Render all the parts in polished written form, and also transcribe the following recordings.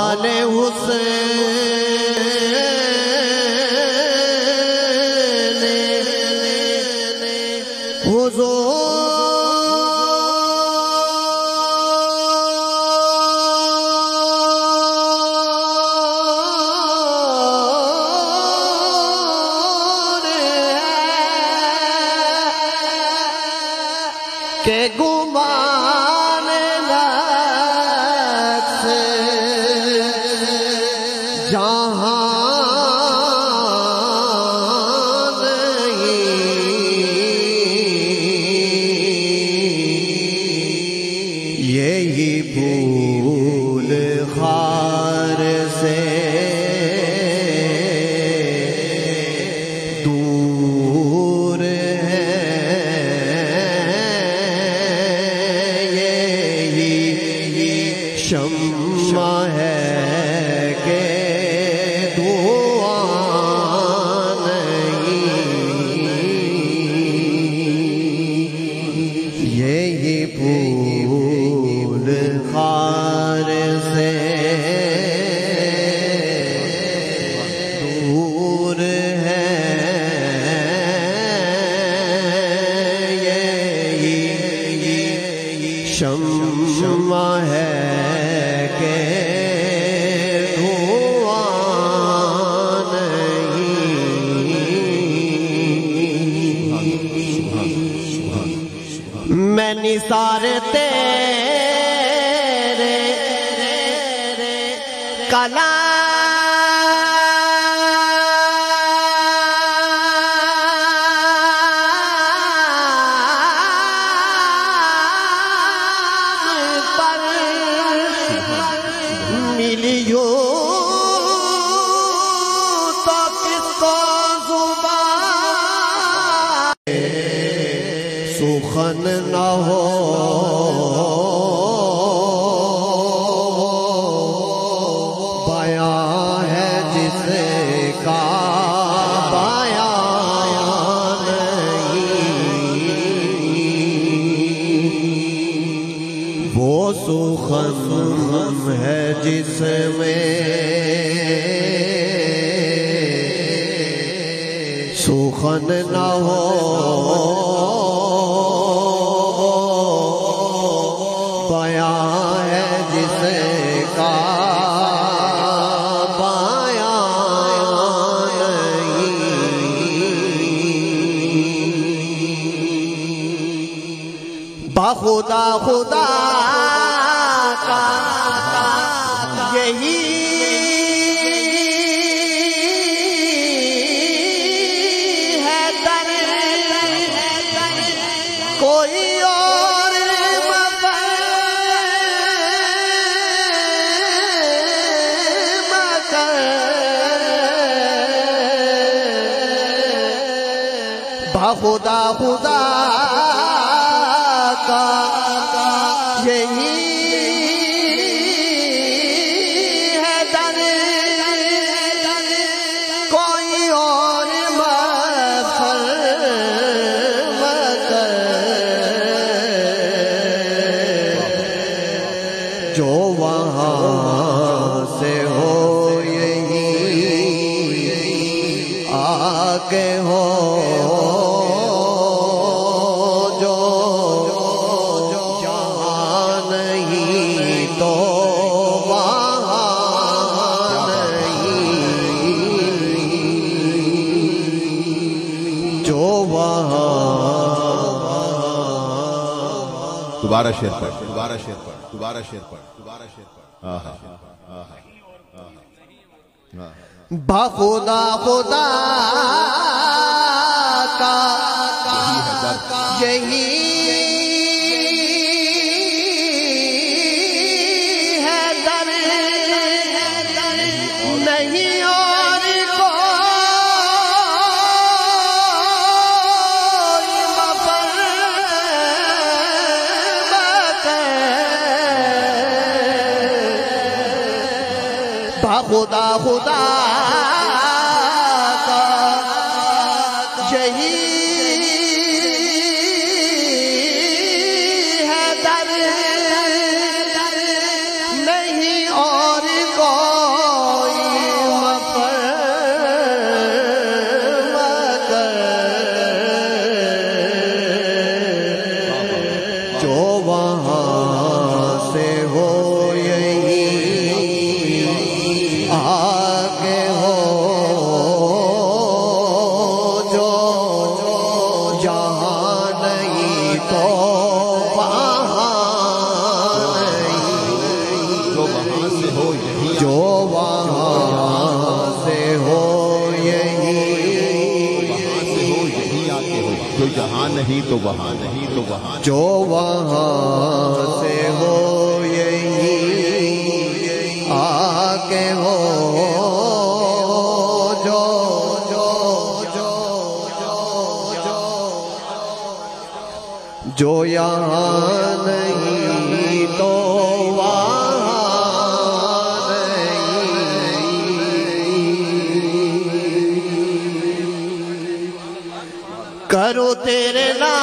आले हुसैन हुजूर के गुमान नक्श जहां नहीं, यही भूल खार से दूर शम्मा है के धुआं नहीं, यही फूल खार से दूर है, यही शम्मा है मैं निसार तेरे कलाम पर मिलियो तो किसको जुबान सुखन न हो बयां है जिसका बयां नहीं, वो सुखन है जिसमें सुखन न हो जिसका बायां नहीं, बाखुदा खुदा का यही है दर, कोई खुदा खुदा का यही है दर, कोई और मत जो वहाँ से हो यही आके हो, दोबारा शेर पढ़, दोबारा शेर पढ़, दोबारा शेर पढ़, दोबारा शेर पढ़। बाखुदा खुदा का यही है दर, नहीं और खुदा खुदा का यही है दर, नहीं और कोई जहाँ नहीं तो वहाँ नहीं, जो वहाँ से हो यही, जो वहाँ से हो यही, वहाँ से हो यही आके हो। जो जहाँ नहीं तो वहाँ नहीं, तो वहाँ जो वहाँ से हो यही आके हो। जो जो जो जो यहाँ नहीं तो वहाँ नहीं, करो तेरे नाम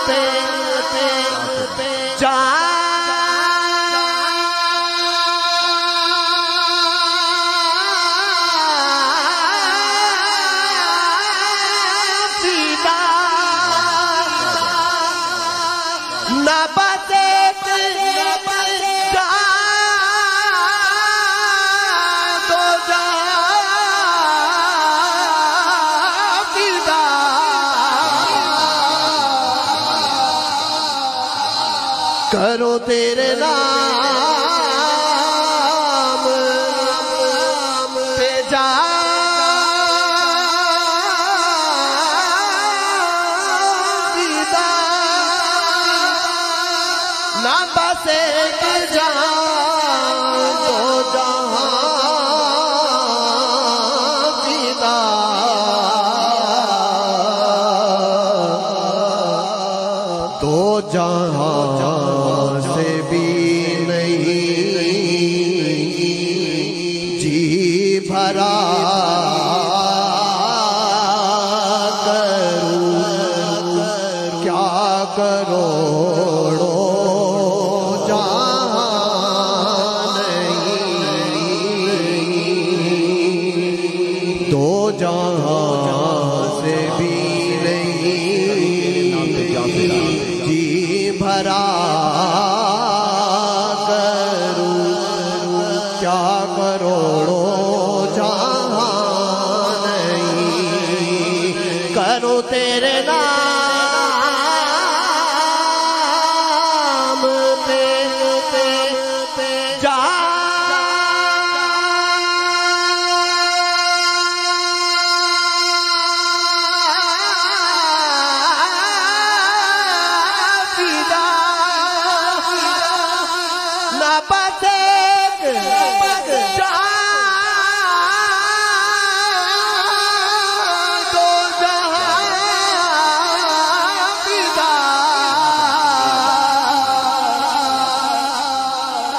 पे जा ना बसे जा तो जा करो तेरे नाम पे जा ना बसे जा तो जहाँ सीधा तो जहाँ से भी नहीं जी भरा करूँ क्या करोड़ो जहाँ से भी नहीं जी भरा करूँ क्या करोड़ों जहाँ नहीं, करो तेरे नाम पे जा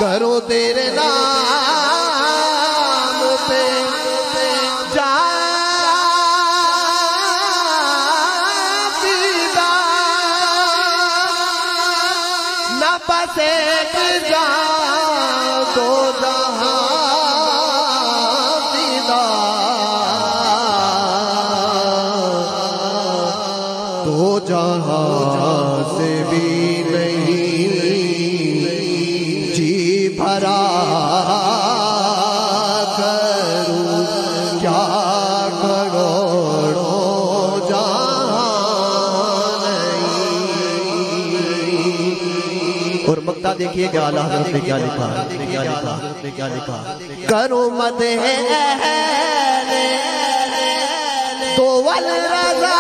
करो तेरे नाम पे जा सीधा न बसे जा तो जहाँ सीधा तो जहाँ से भी नहीं जी भरा करूँ क्या करोड़ों जहाँ नहीं। और मक्ता देखिए क्या आला हज़रत ने क्या लिखा, क्या लिखा करो मदह तो वल रज़ा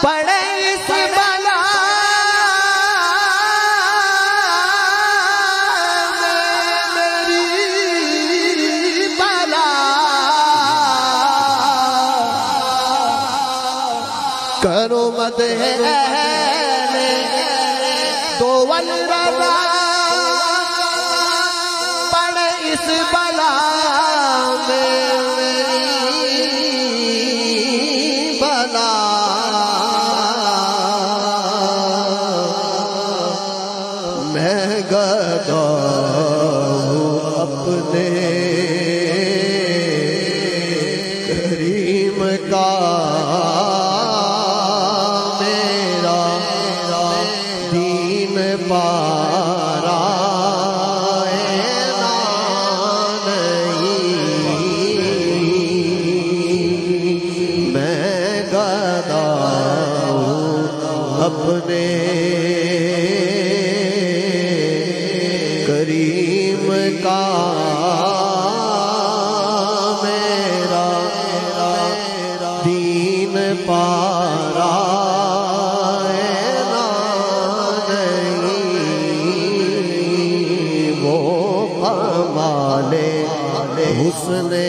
पड़े इस बला मेरी बला करो मदह तो वल रज़ा पड़े इस बला मेरी बला गदा हूँ अपने करीम का मेरा दीन पारा अपने करीम का मेरा दीन पारा ना नहीं वो कमाले हुस्ने